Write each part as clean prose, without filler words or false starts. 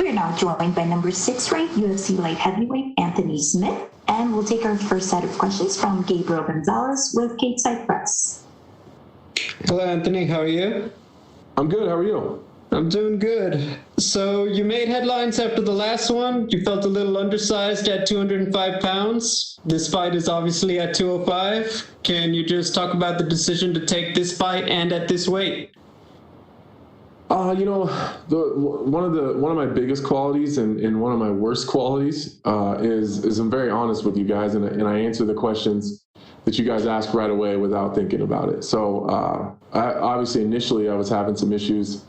We are now joined by number 6 ranked UFC light heavyweight Anthony Smith, and we'll take our first set of questions from Gabriel Gonzalez with Cage Side Press. Hello, Anthony. How are you? I'm good. How are you? I'm doing good. So you made headlines after the last one. You felt a little undersized at 205 pounds. This fight is obviously at 205. Can you just talk about the decision to take this fight and at this weight? One of my biggest qualities and one of my worst qualities is I'm very honest with you guys, and I answer the questions that you guys ask right away without thinking about it. So obviously initially I was having some issues,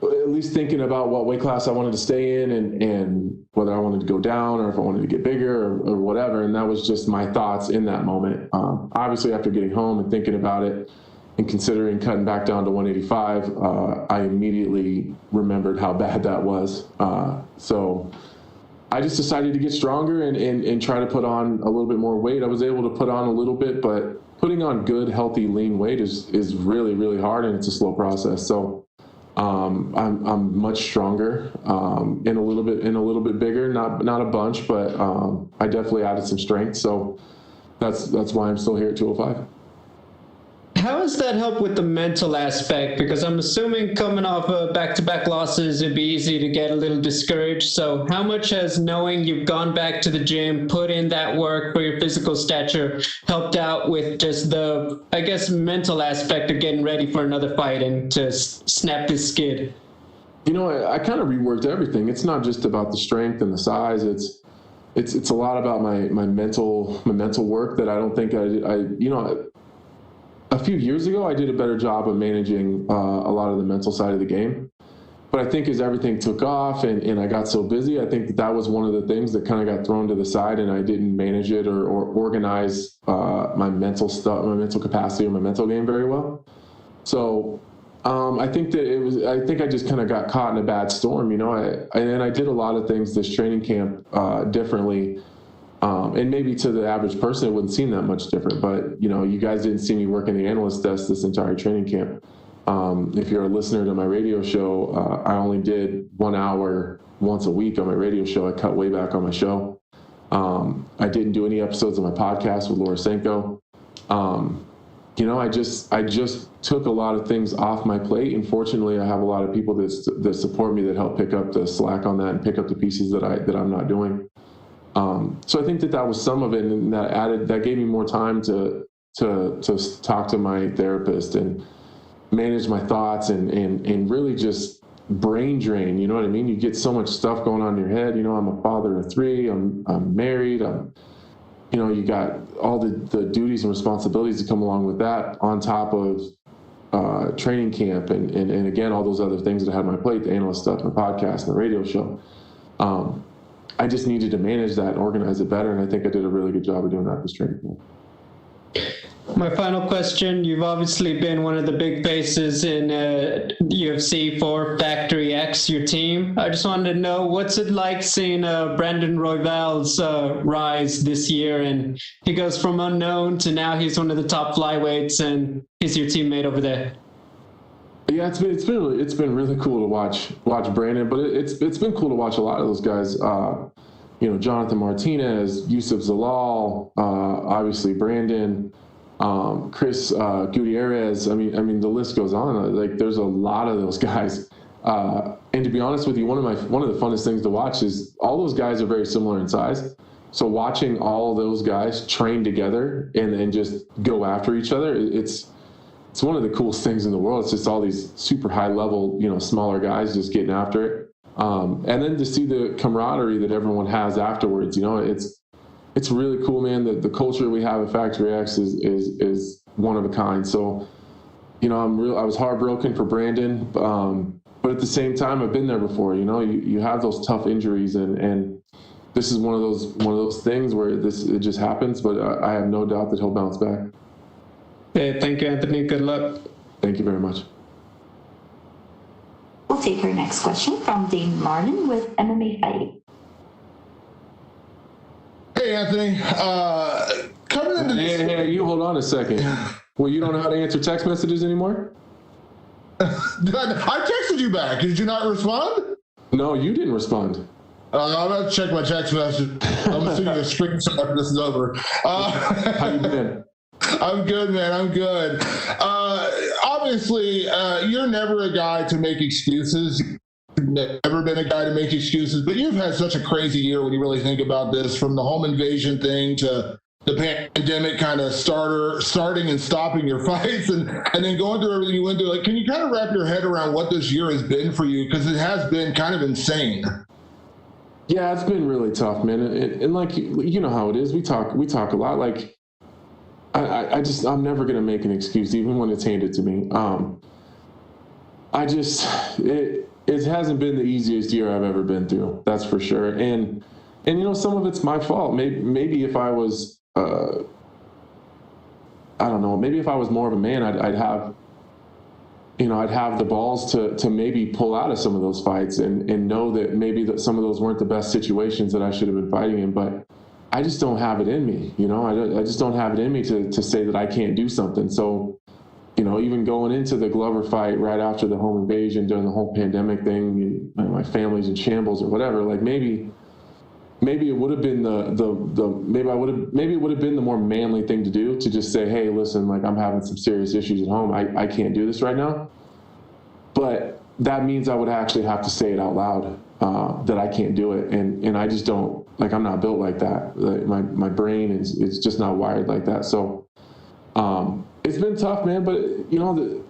at least thinking about what weight class I wanted to stay in and whether I wanted to go down or if I wanted to get bigger or whatever. And that was just my thoughts in that moment. Obviously after getting home and thinking about it and considering cutting back down to 185, I immediately remembered how bad that was. So I just decided to get stronger and try to put on a little bit more weight. I was able to put on a little bit, but putting on good, healthy, lean weight is really, really hard, and it's a slow process. So I'm much stronger, and a little bit bigger, not a bunch, but I definitely added some strength. So that's why I'm still here at 205. How does that help with the mental aspect? Because I'm assuming coming off of back-to-back losses, it'd be easy to get a little discouraged. So how much has knowing you've gone back to the gym, put in that work for your physical stature, helped out with just the, I guess, mental aspect of getting ready for another fight and to snap this skid? I kind of reworked everything. It's not just about the strength and the size. It's a lot about my mental work that I don't think a few years ago, I did a better job of managing a lot of the mental side of the game. But I think as everything took off and I got so busy, I think that was one of the things that kind of got thrown to the side, and I didn't manage it or organize my mental stuff, my mental capacity or my mental game very well. So I think I just kind of got caught in a bad storm, and I did a lot of things this training camp differently. And maybe to the average person, it wouldn't seem that much different. But, you guys didn't see me working the analyst desk this entire training camp. If you're a listener to my radio show, I only did 1 hour once a week on my radio show. I cut way back on my show. I didn't do any episodes of my podcast with Laura Senko. I just took a lot of things off my plate. And fortunately, I have a lot of people that support me, that help pick up the slack on that and pick up the pieces that I'm not doing. So I think that was some of it, and that gave me more time to talk to my therapist and manage my thoughts and really just brain drain. You know what I mean? You get so much stuff going on in your head. I'm a father of 3. I'm married. You got all the duties and responsibilities that come along with that, on top of training camp and again all those other things that I had on my plate, the analyst stuff, my podcast, and the radio show. I just needed to manage that and organize it better, and I think I did a really good job of doing that this training camp. My final question, you've obviously been one of the big faces in UFC for Factory X, your team. I just wanted to know, what's it like seeing Brandon Royval's rise this year? And he goes from unknown to now he's one of the top flyweights, and he's your teammate over there. Yeah, it's been really cool to watch Brandon, but it's been cool to watch a lot of those guys. Jonathan Martinez, Yusuf Zalal, obviously Brandon, Chris Gutierrez. I mean the list goes on. Like, there's a lot of those guys. And to be honest with you, one of the funnest things to watch is all those guys are very similar in size. So watching all of those guys train together and just go after each other, it's one of the coolest things in the world. It's just all these super high level, smaller guys just getting after it. And then to see the camaraderie that everyone has afterwards, it's really cool, man. The culture we have at Factory X is one of a kind. So, I was heartbroken for Brandon, but at the same time, I've been there before. You have those tough injuries, and this is one of those things where it just happens. But I have no doubt that he'll bounce back. Hey, thank you, Anthony. Good luck. Thank you very much. We'll take our next question from Dane Martin with MMA Fighting. Hey, Anthony. Coming into this... Hey, you hold on a second. Well, you don't know how to answer text messages anymore? I texted you back. Did you not respond? No, you didn't respond. I'm going to check my text message. I'm going to send you a screenshot after this is over. How you been? I'm good, man. I'm good. Obviously, you're never a guy to make excuses. You've never been a guy to make excuses, but you've had such a crazy year when you really think about this, from the home invasion thing to the pandemic kind of starting and stopping your fights, and then going through everything you went through. Like, can you kind of wrap your head around what this year has been for you? Because it has been kind of insane. Yeah, it's been really tough, man. And like, you know how it is. We talk a lot. Like, I'm never going to make an excuse, even when it's handed to me. It hasn't been the easiest year I've ever been through. That's for sure. And you know, some of it's my fault. Maybe if I was, I don't know, maybe if I was more of a man, I'd have the balls to maybe pull out of some of those fights and know that maybe that some of those weren't the best situations that I should have been fighting in. But I just don't have it in me. You know, I just don't have it in me to say that I can't do something. So, you know, even going into the Glover fight right after the home invasion during the whole pandemic thing, my family's in shambles or whatever, like maybe it would have been maybe it would have been the more manly thing to do, to just say, hey, listen, like, I'm having some serious issues at home. I can't do this right now. But that means I would actually have to say it out loud, that I can't do it. And I just don't, like, I'm not built like that. Like, my brain is just not wired like that. So it's been tough, man. But, you know,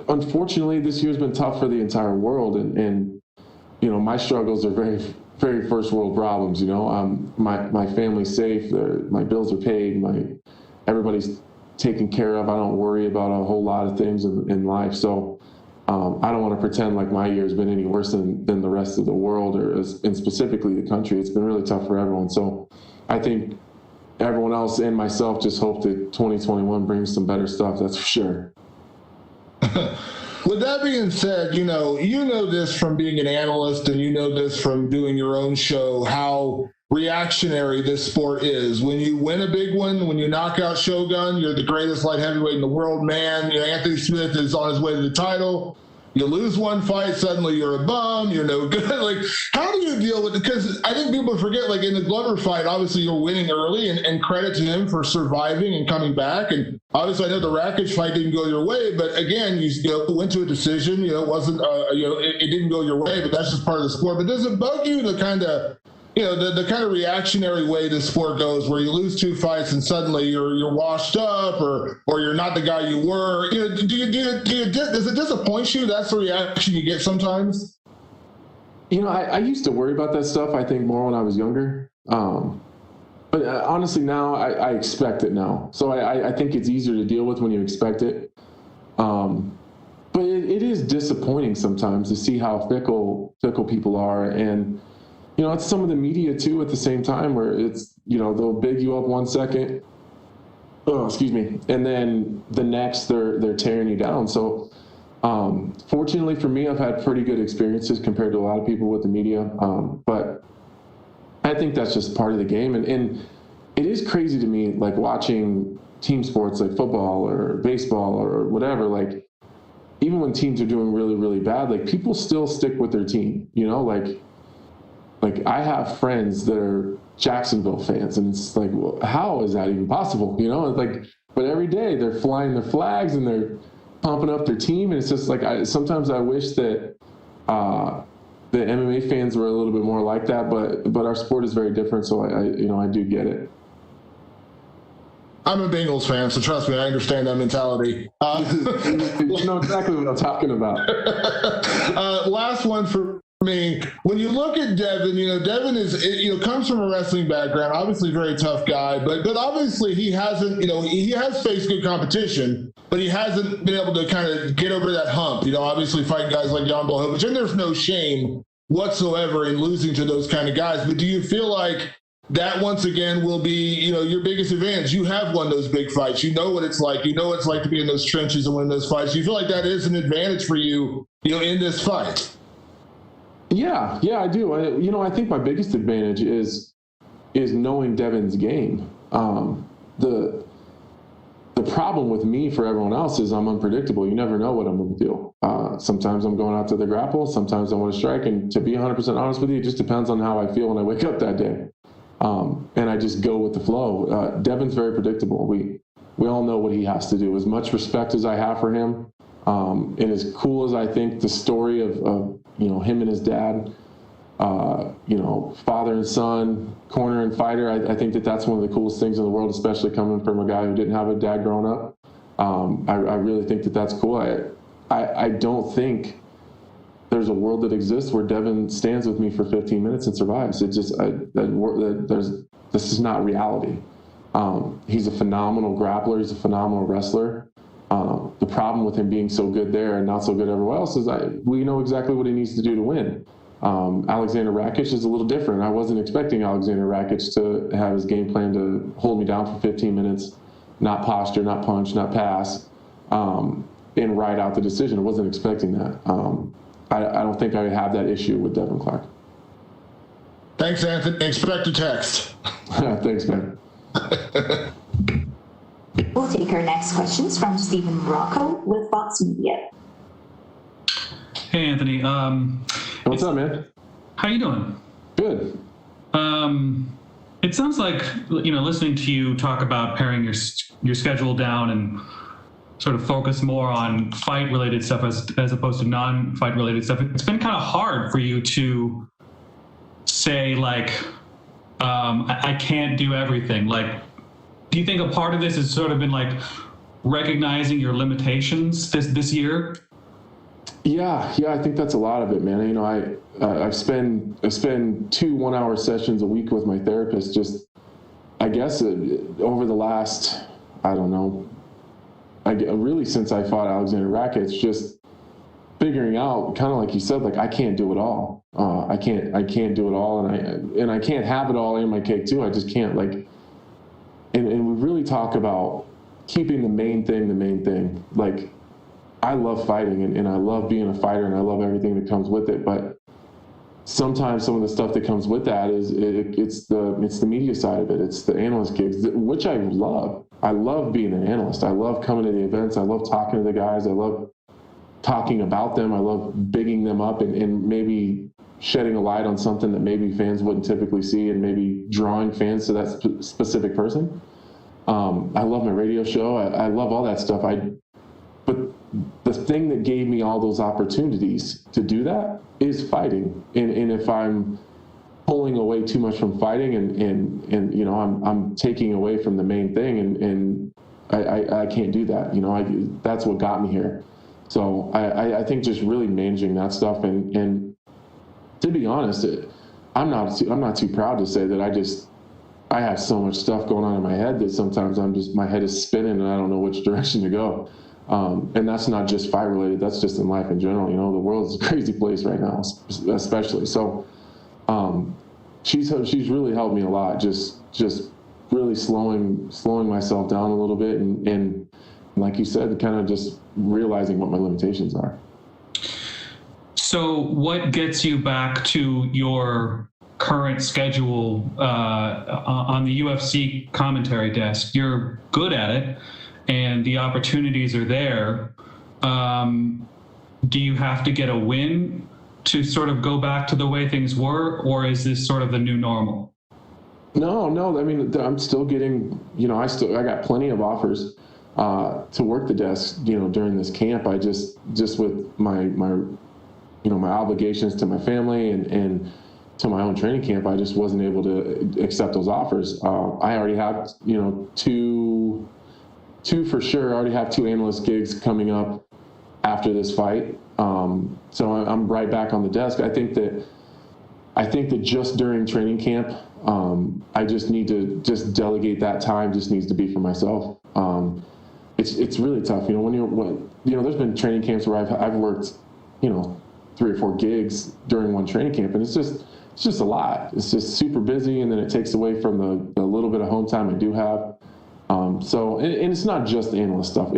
unfortunately, this year's been tough for the entire world. And you know, my struggles are very, very first world problems. You know, my family's safe. My bills are paid. Everybody's taken care of. I don't worry about a whole lot of things in life. So I don't want to pretend like my year has been any worse than the rest of the world, and specifically the country. It's been really tough for everyone. So I think everyone else and myself just hope that 2021 brings some better stuff. That's for sure. With that being said, you know this from being an analyst, and you know this from doing your own show, how reactionary this sport is. When you win a big one, when you knock out Shogun, you're the greatest light heavyweight in the world, man. You know, Anthony Smith is on his way to the title. You lose one fight, suddenly you're a bum, you're no good. Like, how do you deal with it? Because I think people forget, like, in the Glover fight, obviously you're winning early, and credit to him for surviving and coming back. And obviously I know the Rakic fight didn't go your way, but again, you went to a decision. You know, it wasn't, it didn't go your way, but that's just part of the sport. But does it bug you, the kind of, you know, the kind of reactionary way this sport goes, where you lose two fights and suddenly you're washed up, or you're not the guy you were? You know, does it disappoint you? That's the reaction you get sometimes. You know, I used to worry about that stuff, I think, more when I was younger. But honestly, now I expect it now. So I think it's easier to deal with when you expect it. But it is disappointing sometimes to see how fickle people are. And you know, it's some of the media too at the same time, where it's, you know, they'll big you up 1 second, and then the next they're tearing you down. So fortunately for me, I've had pretty good experiences compared to a lot of people with the media. But I think that's just part of the game. And it is crazy to me, like, watching team sports like football or baseball or whatever, like, even when teams are doing really, really bad, like, people still stick with their team, you know, like I have friends that are Jacksonville fans, and it's like, well, how is that even possible? You know, it's like, but every day they're flying their flags and they're pumping up their team. And it's just like, sometimes I wish that the MMA fans were a little bit more like that, but our sport is very different. So I do get it. I'm a Bengals fan, so trust me, I understand that mentality. You know exactly what I'm talking about. Last one for me. When you look at Devin, Devin comes from a wrestling background, obviously very tough guy, but obviously he hasn't, he has faced good competition, but he hasn't been able to kind of get over that hump, obviously fighting guys like Jan Blachowicz, and there's no shame whatsoever in losing to those kind of guys. But do you feel like that once again will be, your biggest advantage? You have won those big fights. You know what it's like. You know what it's like to be in those trenches and win those fights. Do you feel like that is an advantage for you, in this fight? Yeah, I do. I think my biggest advantage is knowing Devin's game. The the problem with me for everyone else is I'm unpredictable. You never know what I'm going to do. Sometimes I'm going out to the grapple. Sometimes I want to strike. And to be 100% honest with you, it just depends on how I feel when I wake up that day. And I just go with the flow. Devin's very predictable. We all know what he has to do. As much respect as I have for him, and as cool as I think the story of him and his dad, father and son, corner and fighter, I think that's one of the coolest things in the world, especially coming from a guy who didn't have a dad growing up. I really think that's cool. I don't think there's a world that exists where Devin stands with me for 15 minutes and survives. It just, this is not reality. He's a phenomenal grappler. He's a phenomenal wrestler. The problem with him being so good there and not so good everywhere else is we know exactly what he needs to do to win. Alexander Rakic is a little different. I wasn't expecting Alexander Rakic to have his game plan to hold me down for 15 minutes, not posture, not punch, not pass, and ride out the decision. I wasn't expecting that. I don't think I have that issue with Devin Clark. Thanks, Anthony. Expect a text. Thanks, man. We'll take our next questions from Stephen Rocco with Fox Media. Hey, Anthony. What's up, man? How you doing? Good. It sounds like, listening to you talk about paring your schedule down and sort of focus more on fight-related stuff as opposed to non-fight-related stuff. It's been kind of hard for you to say, I can't do everything. Do you think a part of this has sort of been recognizing your limitations this year? Yeah, I think that's a lot of it, man. I spend 2 1-hour sessions a week with my therapist. Just, I guess, over the last, I don't know, really since I fought Alexander Rakic, just figuring out, kind of like you said, I can't do it all. I can't do it all, and I can't have it all in my cake too. I just can't. And we really talk about keeping the main thing. I love fighting and I love being a fighter and I love everything that comes with it. But sometimes some of the stuff that comes with that is it's the media side of it. It's the analyst gigs, which I love. I love being an analyst. I love coming to the events. I love talking to the guys. I love talking about them. I love bigging them up and maybe shedding a light on something that maybe fans wouldn't typically see and maybe drawing fans to that specific person. I love my radio show. I love all that stuff. But the thing that gave me all those opportunities to do that is fighting. And if I'm pulling away too much from fighting and I'm taking away from the main thing and I can't do that. That's what got me here. So I think just really managing that stuff and to be honest, I'm not too proud to say that I have so much stuff going on in my head that sometimes my head is spinning and I don't know which direction to go. And that's not just fight related. That's just in life in general. The world is a crazy place right now, especially. So, she's really helped me a lot. Just really slowing myself down a little bit. And like you said, kind of just realizing what my limitations are. So what gets you back to your current schedule on the UFC commentary desk? You're good at it and the opportunities are there. Do you have to get a win to sort of go back to the way things were, or is this sort of the new normal? No. I mean, I'm still getting, I got plenty of offers to work the desk, during this camp. I just with my obligations to my family and to my own training camp, I just wasn't able to accept those offers. I already have, two for sure. I already have 2 analyst gigs coming up after this fight. So I'm right back on the desk. I think that just during training camp, I just need to just delegate that time. Just needs to be for myself. It's really tough. There's been training camps where I've worked, 3 or 4 gigs during one training camp, and it's just a lot. It's just super busy, and then it takes away from the little bit of home time I do have. So it's not just analyst stuff.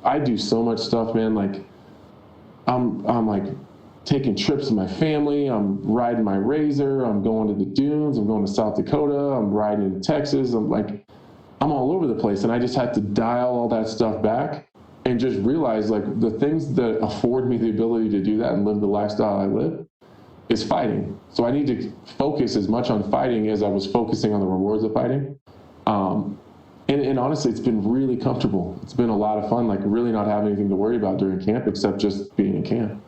I do so much stuff, man. I'm like taking trips with my family. I'm riding my Razor. I'm going to the dunes. I'm going to South Dakota. I'm riding in Texas. I'm all over the place, and I just had to dial all that stuff back and just realize like the things that afford me the ability to do that and live the lifestyle I live is fighting. So I need to focus as much on fighting as I was focusing on the rewards of fighting. And honestly, it's been really comfortable. It's been a lot of fun, like really not having anything to worry about during camp except just being in camp.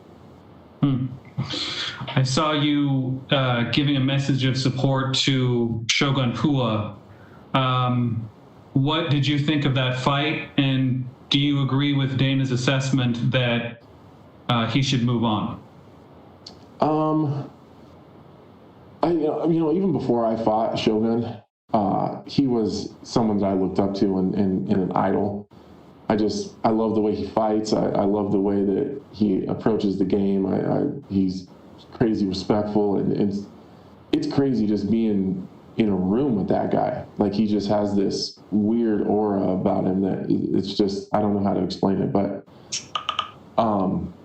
I saw you giving a message of support to Shogun Pua. What did you think of that fight? And do you agree with Dana's assessment that he should move on? Even before I fought Shogun, he was someone that I looked up to and an idol. I love the way he fights. I love the way that he approaches the game. He's crazy respectful, and it's crazy just being in a room with that guy. Like, he just has this weird aura about him that it's just, I don't know how to explain it, but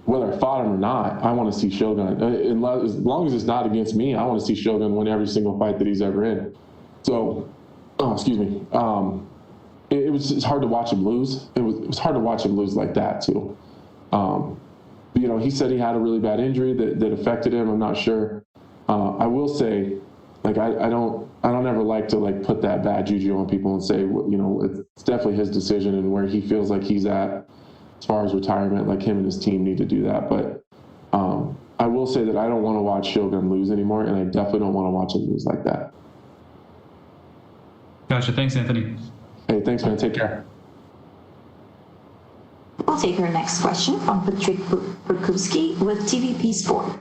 whether I fought him or not, I want to see Shogun, as long as it's not against me, I want to see Shogun win every single fight that he's ever in. So, excuse me. It's hard to watch him lose. It was hard to watch him lose like that too. He said he had a really bad injury that affected him. I'm not sure. I will say, like, I don't ever like to like put that bad juju on people and say, it's definitely his decision and where he feels like he's at as far as retirement. Like, him and his team need to do that. But I will say that I don't want to watch Shogun lose anymore, and I definitely don't want to watch him lose like that. Gotcha. Thanks, Anthony. Hey, thanks, man. Take care. We'll take our next question from Patrick Burkowski with TVP Sport.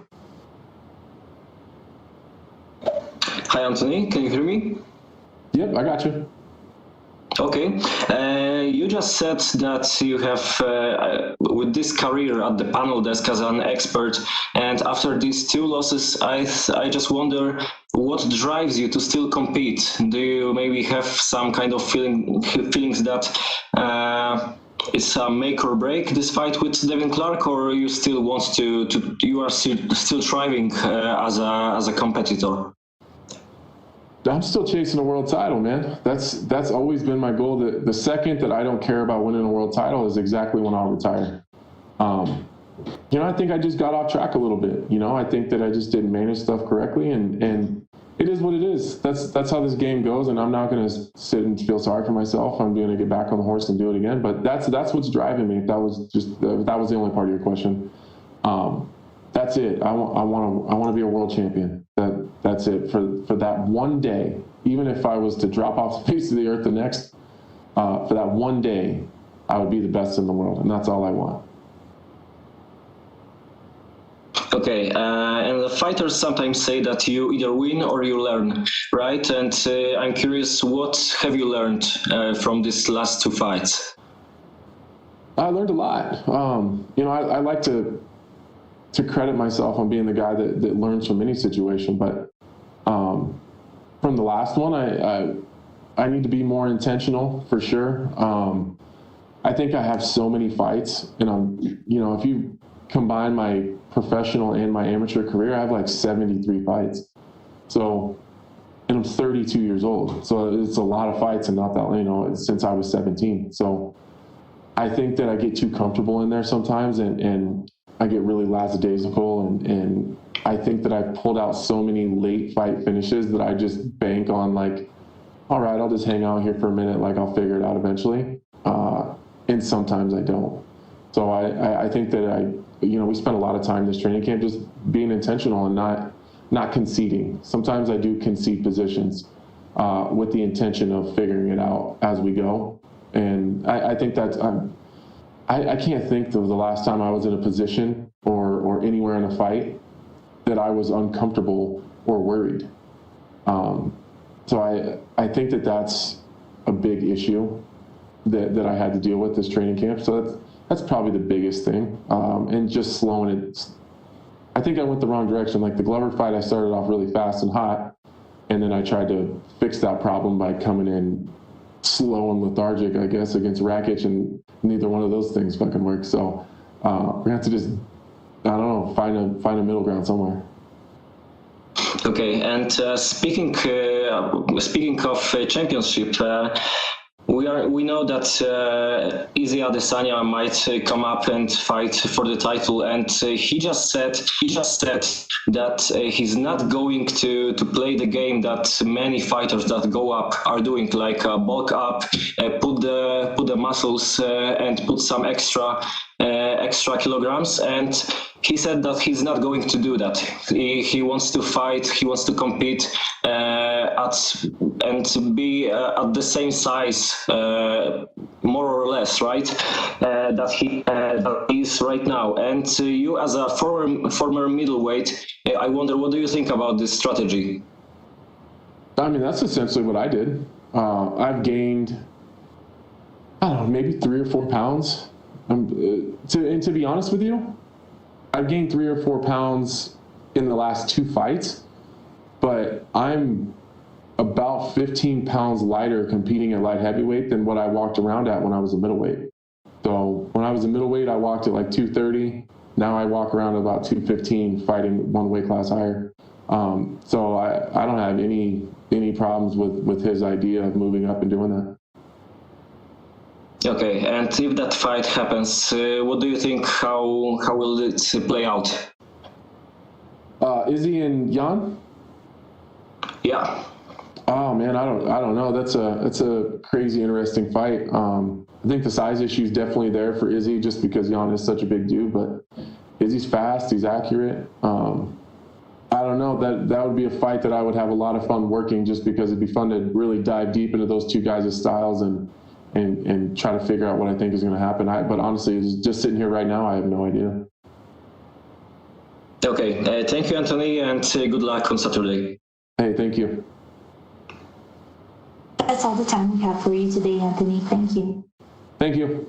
Hi, Anthony. Can you hear me? Yep, I got you. Okay. You just said that you have, with this career at the panel desk as an expert, and after these 2 losses, I just wonder what drives you to still compete. Do you maybe have some kind of feelings that it's a make or break, this fight with Devin Clark, or you still want you are still striving as a competitor? I'm still chasing a world title, man. That's always been my goal. The second that I don't care about winning a world title is exactly when I'll retire. I think I just got off track a little bit. I think that I just didn't manage stuff correctly, and it is what it is. That's how this game goes, and I'm not going to sit and feel sorry for myself. I'm going to get back on the horse and do it again. But that's what's driving me. If that was the only part of your question. That's it. I want to be a world champion. That's it for that one day. Even if I was to drop off the face of the earth for that one day, I would be the best in the world, and that's all I want. Okay, and the fighters sometimes say that you either win or you learn, right? And I'm curious, what have you learned from these last 2 fights? I learned a lot. I like to credit myself on being the guy that learns from any situation, but from the last one, I need to be more intentional for sure. I think I have so many fights, and if you combine my professional and my amateur career, I have like 73 fights. So, and I'm 32 years old. So it's a lot of fights, and not that, since I was 17. So I think that I get too comfortable in there sometimes, and I get really lackadaisical, and I think that I've pulled out so many late fight finishes that I just bank on, like, all right, I'll just hang out here for a minute, like I'll figure it out eventually. And sometimes I don't. So I think that we spend a lot of time this training camp just being intentional and not conceding. Sometimes I do concede positions with the intention of figuring it out as we go. And I think that's, I can't think of the last time I was in a position or anywhere in a fight that I was uncomfortable or worried. So I think that that's a big issue that I had to deal with this training camp. So that's probably the biggest thing. And just slowing it. I think I went the wrong direction. Like the Glover fight, I started off really fast and hot, and then I tried to fix that problem by coming in slow and lethargic, I guess, against Rakic, and neither one of those things fucking worked. So we're gonna have to just, I don't know, find a middle ground somewhere. Okay, and speaking of championship, we know that Issac Adessania might come up and fight for the title, and he just said that he's not going to play the game that many fighters that go up are doing, like bulk up, put the muscles and put some extra kilograms, and he said that he's not going to do that. He wants to fight, he wants to compete and to be at the same size, more or less, right? That he is right now. And you, as a former middleweight, I wonder, what do you think about this strategy? I mean, that's essentially what I did. I've gained, I don't know, maybe 3 or 4 pounds. To be honest with you, I've gained 3 or 4 pounds in the last 2 fights, but I'm about 15 pounds lighter competing at light heavyweight than what I walked around at when I was a middleweight. So when I was a middleweight, I walked at like 230. Now I walk around at about 215, fighting one weight class higher. So I don't have any problems with his idea of moving up and doing that. Okay, and if that fight happens, what do you think? How will it play out? Izzy and Jan? Yeah. Oh man, I don't know. That's a crazy interesting fight. I think the size issue is definitely there for Izzy, just because Jan is such a big dude. But Izzy's fast, he's accurate. I don't know. That would be a fight that I would have a lot of fun working, just because it'd be fun to really dive deep into those two guys' styles and try to figure out what I think is going to happen. But honestly, just sitting here right now, I have no idea. Okay, thank you, Anthony, and good luck on Saturday. Hey, thank you. That's all the time we have for you today, Anthony. Thank you. Thank you.